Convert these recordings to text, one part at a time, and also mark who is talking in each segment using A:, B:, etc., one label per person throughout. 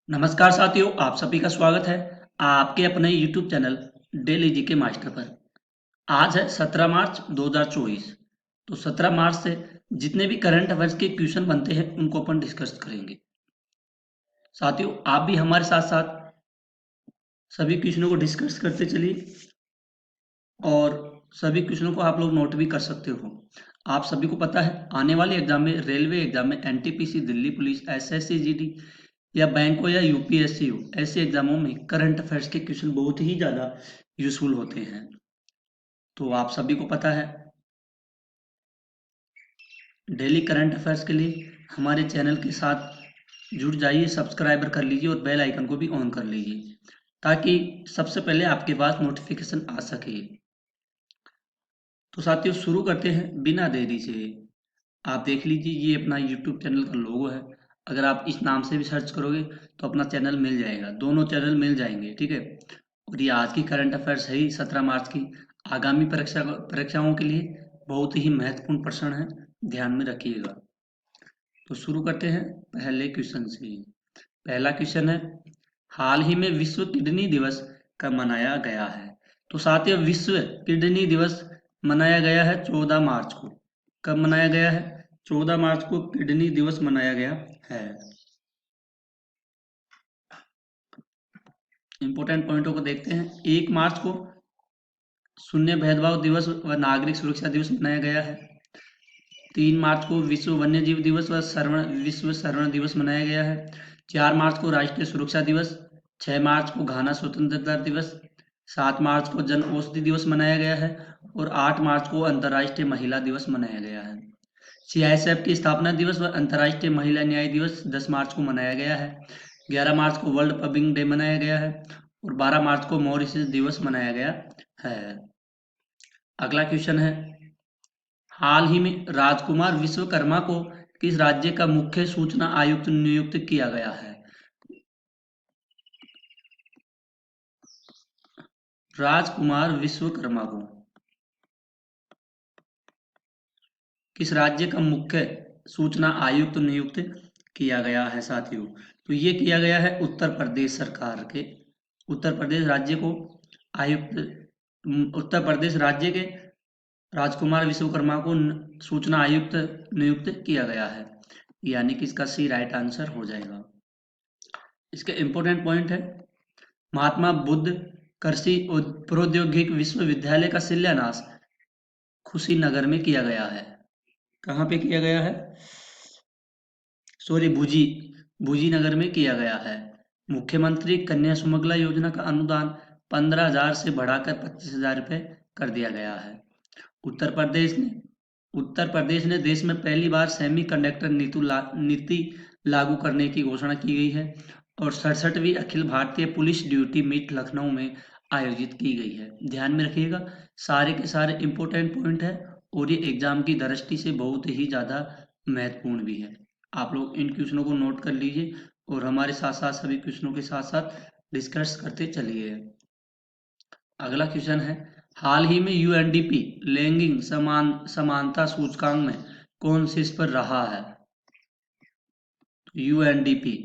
A: नमस्कार साथियों, आप सभी का स्वागत है आपके अपने YouTube channel daily GK master पर। आज है 17 मार्च 2024। तो 17 मार्च से जितने भी करंट अफेयर्स के क्वेश्चन बनते हैं उनको अपन डिस्कस करेंगे। साथियों, आप भी हमारे साथ साथ सभी क्वेश्चनों को डिस्कस करते चलिए और सभी क्वेश्चनों को आप लोग नोट भी कर सकते हो। आप सभी को पता है, आने वाले एग्जाम में, रेलवे एग्जाम में, NTPC, Delhi police, SSC GD या बैंक हो या यूपीएससी हो, ऐसे एग्जामों में करंट अफेयर्स के क्वेश्चन बहुत ही ज़्यादा यूजफुल होते हैं। तो आप सभी को पता है, डेली करंट अफेयर्स के लिए हमारे चैनल के साथ जुड़ जाइए, सब्सक्राइबर कर लीजिए और बेल आइकन को भी ऑन कर लीजिए ताकि सबसे पहले आपके पास नोटिफिकेशन आ सके। तो साथियों, शुरू करते हैं बिना देरी से। आप देख लीजिए, ये अपना यूट्यूब चैनल का लोगो है। अगर आप इस नाम से भी सर्च करोगे तो अपना चैनल मिल जाएगा, दोनों चैनल मिल जाएंगे, ठीक है। और ये आज की करंट अफेयर्स है ही 17 मार्च की, आगामी परीक्षाओं के लिए बहुत ही महत्वपूर्ण प्रश्न है, ध्यान में रखिएगा। तो शुरू करते हैं पहले क्वेश्चन से। पहला क्वेश्चन है, हाल ही में विश्व किडनी दिवस कब मनाया गया है? तो साथियों, विश्व किडनी दिवस मनाया गया है 14 मार्च को। कब मनाया गया है? 14 मार्च को किडनी दिवस मनाया गया है। इंपोर्टेंट पॉइंटों को देखते हैं। 1 मार्च को शून्य भेदभाव दिवस व नागरिक सुरक्षा दिवस मनाया गया है। 3 मार्च को विश्व वन्यजीव दिवस व विश्व श्रवण दिवस मनाया गया है। 4 मार्च को राष्ट्रीय सुरक्षा दिवस। 6 मार्च को घाना स्वतंत्रता दिवस। 7 मार्च को जन औषधि दिवस मनाया गया है और 8 मार्च को अंतर्राष्ट्रीय महिला दिवस मनाया गया है। सीआईएसएफ की स्थापना दिवस व अंतर्राष्ट्रीय महिला न्याय दिवस 10 मार्च को मनाया गया है। 11 मार्च को वर्ल्ड पबिंग डे मनाया गया है और 12 मार्च को मॉरिशस दिवस मनाया गया है। अगला क्वेश्चन है, हाल ही में राजकुमार विश्वकर्मा को किस राज्य का मुख्य सूचना आयुक्त नियुक्त किया गया है? राजकुमार विश्वकर्मा को किस राज्य का मुख्य सूचना आयुक्त नियुक्त किया गया है साथियों? तो ये किया गया है उत्तर प्रदेश सरकार के, उत्तर प्रदेश राज्य को आयुक्त, उत्तर प्रदेश राज्य के राजकुमार विश्वकर्मा को सूचना आयुक्त नियुक्त किया गया है, यानी कि इसका सी राइट आंसर हो जाएगा। इसके इंपॉर्टेंट पॉइंट है, महात्मा बुद्ध कृषि प्रौद्योगिक विश्वविद्यालय का शिलान्यास कुशीनगर में किया गया है। कहाँ पे किया गया है? सॉरी, भुजी नगर में किया गया है। मुख्यमंत्री कन्या सुमंगला योजना का अनुदान 15,000 से बढ़ाकर 25,000 रुपये कर दिया गया है। उत्तर प्रदेश ने देश में पहली बार सेमी कंडक्टर नीति लागू करने की घोषणा की गई है और 67वीं Akhil Bharatiya police duty meet Lucknow में आयोजित की गई है। ध्यान में रखिएगा, सारे के सारे इंपॉर्टेंट पॉइंट है और ये एग्जाम की दृष्टि से बहुत ही ज़्यादा महत्वपूर्ण भी है। आप लोग इन क्वेश्चनों को नोट कर लीजिए और हमारे साथ साथ सभी क्वेश्चनों के साथ साथ डिस्कस करते चलिए। अगला क्वेश्चन है, हाल ही में यूएनडीपी लैंगिक समानता सूचकांक में कौन शीर्ष पर रहा है? यूएनडीपी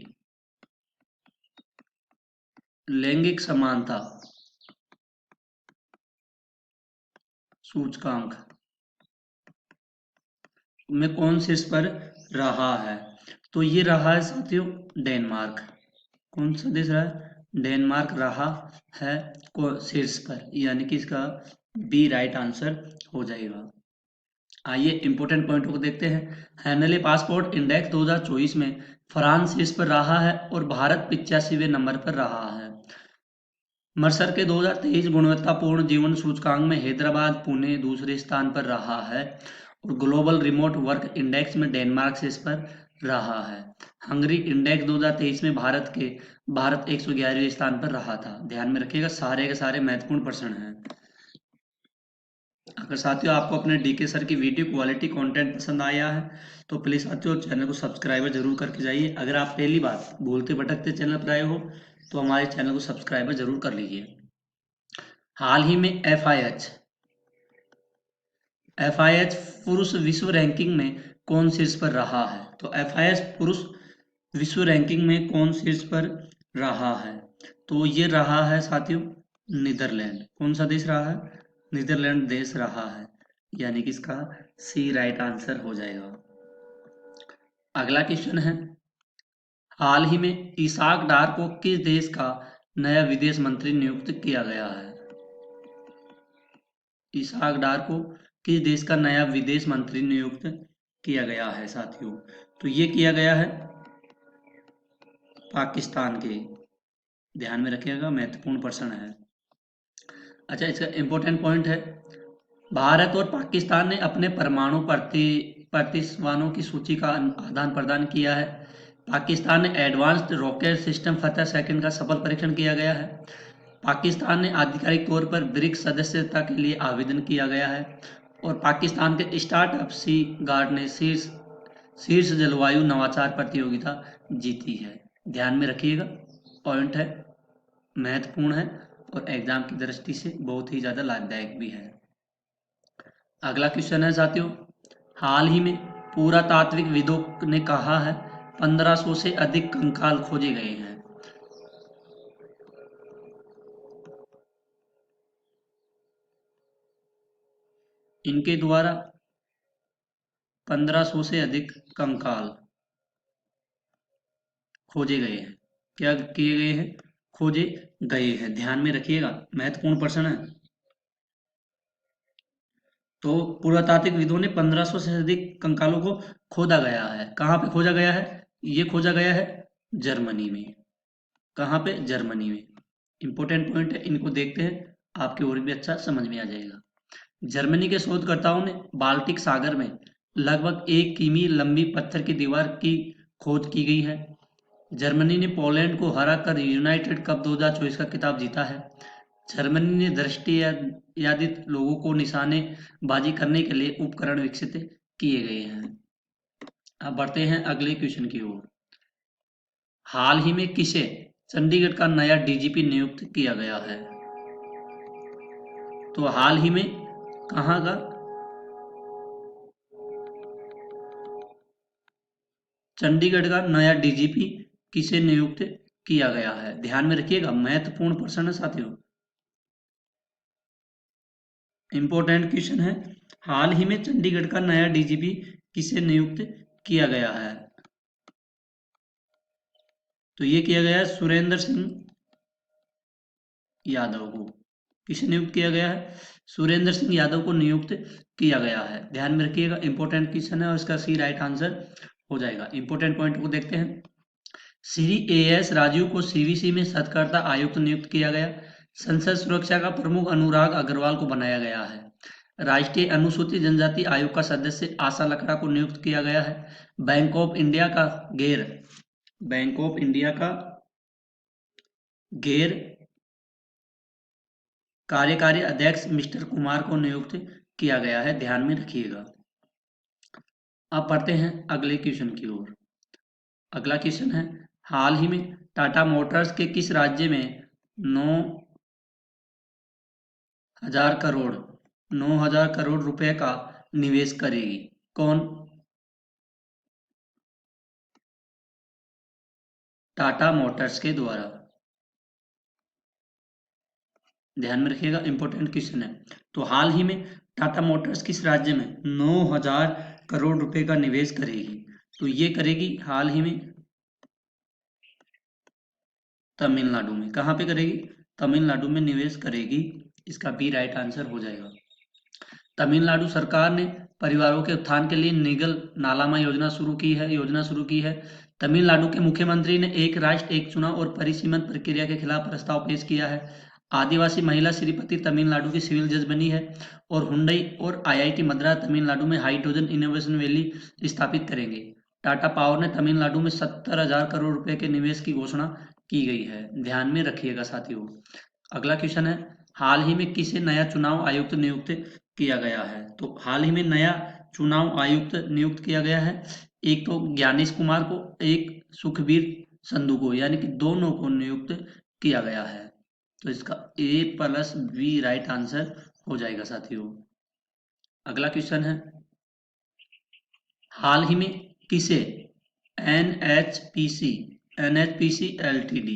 A: लैंगिक समानता सूचकांक में कौन शीर्ष पर रहा है? तो ये रहा है साथियों डेनमार्क। कौन सा देश रहा है? डेनमार्क रहा है शीर्ष पर, यानी कि इसका बी राइट आंसर हो जाएगा। आइए इंपोर्टेंट पॉइंटों को देखते हैं। हैनले पासपोर्ट इंडेक्स 2024 में फ्रांस शीर्ष पर रहा है और भारत 85वें नंबर पर रहा है। मर्सर के 2023 गुणवत्तापूर्ण जीवन सूचकांक में हैदराबाद पुणे दूसरे स्थान पर रहा है और ग्लोबल रिमोट वर्क इंडेक्स में डेनमार्क शीर्ष पर रहा है। हंगरी इंडेक्स 2023 में भारत 111वें स्थान पर रहा था। ध्यान में रखिएगा, सारे के सारे महत्वपूर्ण प्रश्न हैं। अगर साथियों आपको अपने डीके सर की वीडियो क्वालिटी कंटेंट पसंद आया है तो प्लीज़ साथियों चैनल को सब्सक्राइबर जरूर करके जाइए। अगर आप पहली बार भूलते भटकते चैनल पर आए हो तो हमारे चैनल को सब्सक्राइबर जरूर कर लीजिए। हाल ही में एफआईएच पुरुष विश्व रैंकिंग में कौन शीर्ष पर रहा है? तो एफआईएच पुरुष विश्व रैंकिंग में कौन शीर्ष पर रहा है? तो ये रहा है साथियों नीदरलैंड। कौन सा देश रहा है? नीदरलैंड देश रहा है, यानी कि इसका सी राइट आंसर हो जाएगा। अगला क्वेश्चन है, हाल ही में इसाक डार को किस देश का नया विदेश मंत्री नियुक्त किया गया है? इसाक डार को किस देश का नया विदेश मंत्री नियुक्त किया गया है साथियों? तो ये किया गया है पाकिस्तान के। ध्यान में रखिएगा, महत्वपूर्ण प्रश्न है। अच्छा, इसका इंपॉर्टेंट पॉइंट है, भारत और पाकिस्तान ने अपने परमाणु प्रतिष्ठानों की सूची का आदान प्रदान किया है। पाकिस्तान ने एडवांस्ड रॉकेट सिस्टम फतह सेकंड का सफल परीक्षण किया गया है। पाकिस्तान ने आधिकारिक तौर पर ब्रिक्स सदस्यता के लिए आवेदन किया गया है। और पाकिस्तान के स्टार्टअप सी गार्ड ने शीर्ष जलवायु नवाचार प्रतियोगिता जीती है। ध्यान में रखिएगा, पॉइंट है, महत्वपूर्ण है और एग्जाम की दृष्टि से बहुत ही ज़्यादा लाभदायक भी है। अगला क्वेश्चन है साथियों, हाल ही में पुरातात्विकविदों ने कहा है 1500 से अधिक कंकाल खोजे गए हैं। इनके द्वारा 1500 से अधिक कंकाल खोजे गए हैं। क्या किए गए हैं? खोजे गए हैं। ध्यान में रखिएगा, महत्वपूर्ण प्रश्न है। तो पुरातात्विकविदों ने 1500 से अधिक कंकालों को खोदा गया है। कहाँ पे खोजा गया है? ये खोजा गया है जर्मनी में। कहाँ पे? जर्मनी में। इंपॉर्टेंट पॉइंट है, इनको देखते हैं, आपके और भी अच्छा समझ में आ जाएगा। जर्मनी के शोधकर्ताओं ने बाल्टिक सागर में लगभग 1 किमी लंबी पत्थर की दीवार की खोज की गई है। जर्मनी ने पोलैंड को हराकर यूनाइटेड कप 2024 का खिताब जीता है। जर्मनी ने दृष्टिबाधित लोगों को निशानेबाजी करने के लिए उपकरण विकसित किए गए हैं। अब बढ़ते हैं अगले क्वेश्चन की ओर। हाल ही में किसे चंडीगढ़ का नया डीजीपी नियुक्त किया गया है? तो हाल ही में कहाँ का चंडीगढ़ का नया डीजीपी किसे नियुक्त किया गया है? ध्यान में रखिएगा, महत्वपूर्ण प्रश्न है साथियों, इंपॉर्टेंट क्वेश्चन है। हाल ही में चंडीगढ़ का नया डीजीपी किसे नियुक्त किया गया है? तो ये किया गया है सुरेंद्र सिंह यादव को। किसे नियुक्त किया गया है? सुरेंद्र सिंह यादव को नियुक्त किया गया है। ध्यान में रखिएगा, इंपॉर्टेंट क्वेश्चन है और इसका सी राइट आंसर हो जाएगा। इंपॉर्टेंट पॉइंट को देखते हैं। श्री एएस राजीव को सीवीसी में सतर्कता आयुक्त नियुक्त किया गया। संसद सुरक्षा का प्रमुख अनुराग अग्रवाल को बनाया गया है। राष्ट्रीय अनुसूचित जनजाति आयोग का सदस्य आशा लकड़ा को नियुक्त किया गया है। बैंक ऑफ इंडिया का गैर कार्यकारी अध्यक्ष मिस्टर कुमार को नियुक्त किया गया है। ध्यान में रखिएगा। अब पढ़ते हैं अगले क्वेश्चन की ओर। अगला क्वेश्चन है, हाल ही में टाटा मोटर्स के किस राज्य में 9,000 करोड़ रुपए का निवेश करेगी? कौन? टाटा मोटर्स के द्वारा। ध्यान में रखिएगा, इंपॉर्टेंट क्वेश्चन है। तो हाल ही में टाटा मोटर्स किस राज्य में 9,000 करोड़ रुपए का निवेश करेगी? तो ये करेगी हाल ही में तमिलनाडु में। कहाँ पे करेगी? तमिलनाडु में निवेश करेगी। इसका बी राइट आंसर हो जाएगा। तमिलनाडु सरकार ने परिवारों के उत्थान के लिए निगल नालामा योजना शुरू की है। तमिलनाडु के मुख्यमंत्री ने एक राष्ट्र एक चुनाव और परिसीमन प्रक्रिया के खिलाफ प्रस्ताव पेश किया है। आदिवासी महिला श्रीपति तमिलनाडु की सिविल जज बनी है। और हुंडई और आईआईटी मद्रास तमिलनाडु में हाइड्रोजन इनोवेशन वैली स्थापित करेंगे। टाटा पावर ने तमिलनाडु में 70,000 करोड़ रुपए के निवेश की घोषणा की गई है। ध्यान में रखिएगा साथियों। अगला क्वेश्चन है, हाल ही में किसे नया चुनाव आयुक्त नियुक्त किया गया है? तो हाल ही में नया चुनाव आयुक्त नियुक्त किया गया है, एक तो ज्ञानेश कुमार को, एक सुखबीर संधू को, यानी कि दोनों को नियुक्त किया गया है। तो इसका A+B राइट आंसर हो जाएगा साथियों। अगला क्वेश्चन है, हाल ही में किसे एनएचपीसी एलटीडी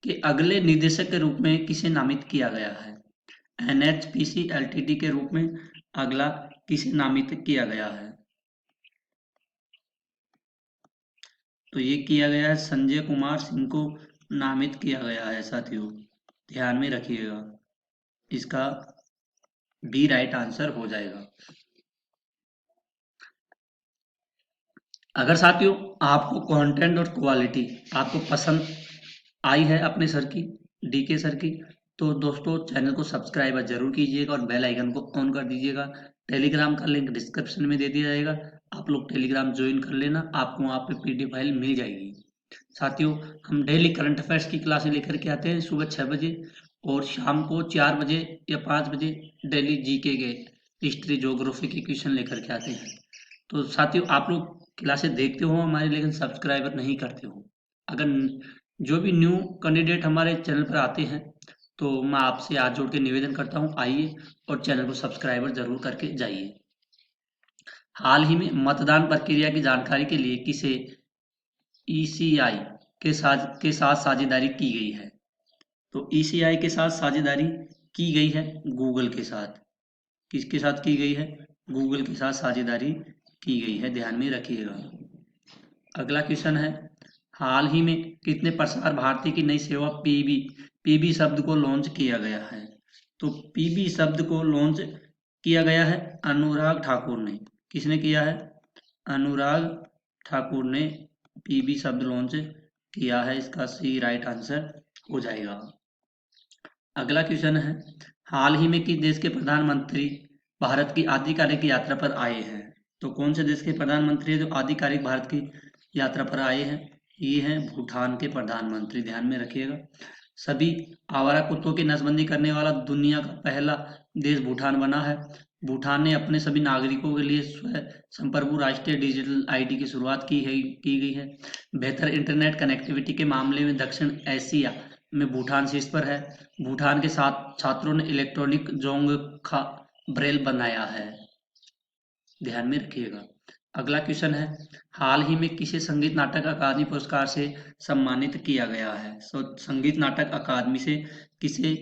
A: के अगले निदेशक के रूप में किसे नामित किया गया है? एनएचपीसी एलटीडी के रूप में अगला किसे नामित किया गया है? तो ये किया गया है संजय कुमार सिंह को नामित किया गया है साथियों, ध्यान में रखिएगा। इसका बी राइट आंसर हो जाएगा। अगर साथियों आपको कंटेंट और क्वालिटी आपको पसंद आई है अपने सर की, डीके सर की, तो दोस्तों चैनल को सब्सक्राइब जरूर कीजिएगा और बेल आइकन को ऑन कर दीजिएगा। टेलीग्राम का लिंक डिस्क्रिप्शन में दे दिया जाएगा, आप लोग टेलीग्राम ज्वाइन कर लेना, आपको वहाँ पे पीडीएफ फाइल मिल जाएगी। साथियों हम डेली करंट अफेयर्स की क्लासें लेकर के आते हैं सुबह 6 बजे और शाम को 4 बजे या 5 बजे डेली जीके के हिस्ट्री ज्योग्राफी के क्वेश्चन लेकर के आते हैं। तो साथियों आप लोग क्लासेस देखते हो हमारे, लेकिन सब्सक्राइबर नहीं करते हो। अगर जो भी न्यू कैंडिडेट हमारे चैनल पर आते हैं तो मैं आपसे हाथ जोड़ के निवेदन करता हूँ, आइए और चैनल को सब्सक्राइबर जरूर करके जाइए। हाल ही में मतदान प्रक्रिया की जानकारी के लिए किसे ईसीआई के साथ साझेदारी की गई है? तो ईसीआई के साथ साझेदारी की गई है गूगल के साथ। किसके साथ की गई है? गूगल के साथ साझेदारी की गई है, ध्यान में रखिएगा। अगला क्वेश्चन है, हाल ही में कितने प्रसार भारती की नई सेवा पीबी शब्द को लॉन्च किया गया है? तो पीबी शब्द को लॉन्च किया गया है अनुराग ठाकुर ने। किसने किया है? अनुराग ठाकुर ने पीबी शब्द लॉन्च किया है, इसका सी राइट आंसर हो जाएगा। अगला क्वेश्चन है, हाल ही में किस देश के प्रधानमंत्री भारत की आधिकारिक यात्रा पर आए हैं? तो कौन से देश के प्रधानमंत्री जो आधिकारिक भारत की यात्रा पर आए हैं? ये हैं भूटान के प्रधानमंत्री, ध्यान में रखिएगा। सभी आवारा कुत्तों की नसबंदी करने वाला दुनिया का पहला देश भूटान बना है। भूटान ने अपने सभी नागरिकों के लिए संप्रभु राष्ट्रीय डिजिटल आईडी की शुरुआत की गई है। बेहतर इंटरनेट कनेक्टिविटी के मामले में दक्षिण एशिया में भूटान शीर्ष पर है। भूटान के साथ छात्रों ने इलेक्ट्रॉनिक जोंगखा ब्रेल बनाया है, ध्यान में रखिएगा। अगला क्वेश्चन है, हाल ही में किसे संगीत नाटक अकादमी पुरस्कार से सम्मानित किया गया है? संगीत नाटक अकादमी से किसे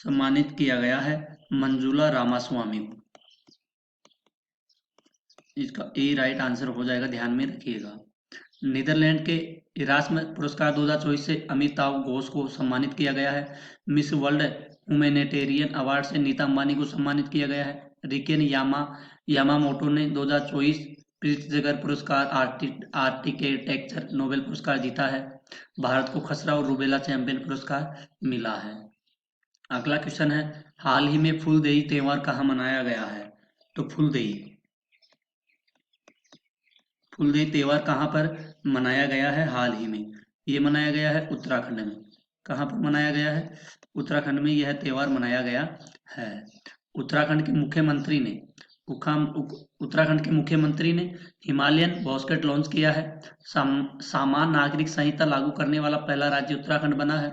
A: सम्मानित किया गया है? मंजुला रामास्वामी को। इसका ए राइट आंसर हो जाएगा, ध्यान में रखिएगा। नीदरलैंड के इरास्मस पुरस्कार 2024 से अमिताभ घोष को सम्मानित किया गया है। मिस वर्ल्ड ह्यूमैनिटेरियन अवार्ड से नीता अंबानी को सम्मानित किया गया है। रिकेन यामामोटो ने 2024 प्रित्जगर पुरस्कार आर्किटेक्चर नोबेल पुरस्कार जीता है। भारत को खसरा और रूबेला चैंपियन पुरस्कार मिला है। अगला क्वेश्चन है, हाल ही में फूलदेई त्योहार कहाँ मनाया गया है? तो फूलदेई त्योहार कहाँ पर मनाया गया है हाल ही में? ये मनाया गया है उत्तराखंड में। कहाँ पर मनाया गया है? उत्तराखंड में यह त्योहार मनाया गया है। उत्तराखंड के मुख्यमंत्री ने हिमालयन बास्केट लॉन्च किया है। सामान्य नागरिक संहिता लागू करने वाला पहला राज्य उत्तराखंड बना है।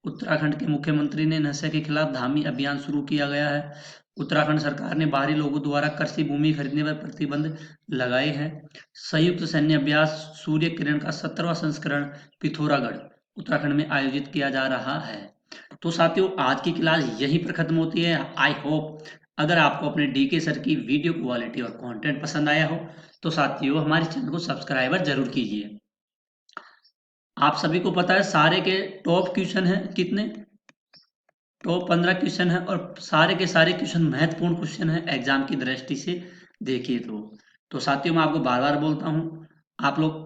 A: उत्तराखंड के मुख्यमंत्री ने नशे के खिलाफ धामी अभियान शुरू किया गया है। उत्तराखंड सरकार ने बाहरी लोगों द्वारा कृषि भूमि खरीदने पर प्रतिबंध लगाए हैं। संयुक्त सैन्य अभ्यास सूर्य किरण का 17वां संस्करण पिथौरागढ़ उत्तराखंड में आयोजित किया जा रहा है। तो साथियों आज की क्लास यहीं पर खत्म होती है। आई होप अगर आपको अपने डीके सर की वीडियो क्वालिटी और कंटेंट पसंद आया हो तो साथियों हमारे चैनल को सब्सक्राइबर जरूर कीजिए। आप सभी को पता है सारे के टॉप क्वेश्चन है कितने? टॉप 15 क्वेश्चन है और सारे के सारे क्वेश्चन महत्वपूर्ण क्वेश्चन है एग्जाम की दृष्टि से देखिए तो साथियों मैं आपको बार बार बोलता हूँ, आप लोग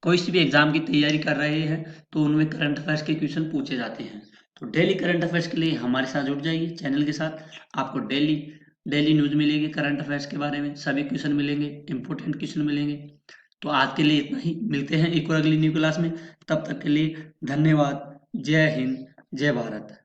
A: कोई सी भी एग्जाम की तैयारी कर रहे हैं तो उनमें करंट अफेयर्स के क्वेश्चन पूछे जाते हैं। तो डेली करंट अफेयर्स के लिए हमारे साथ जुड़ जाइए चैनल के साथ, आपको डेली न्यूज मिलेगी करंट अफेयर्स के बारे में, सभी क्वेश्चन मिलेंगे, इंपॉर्टेंट क्वेश्चन मिलेंगे। तो आज के लिए इतना ही, मिलते हैं एक और अगली न्यू क्लास में, तब तक के लिए धन्यवाद। जय हिंद, जय भारत।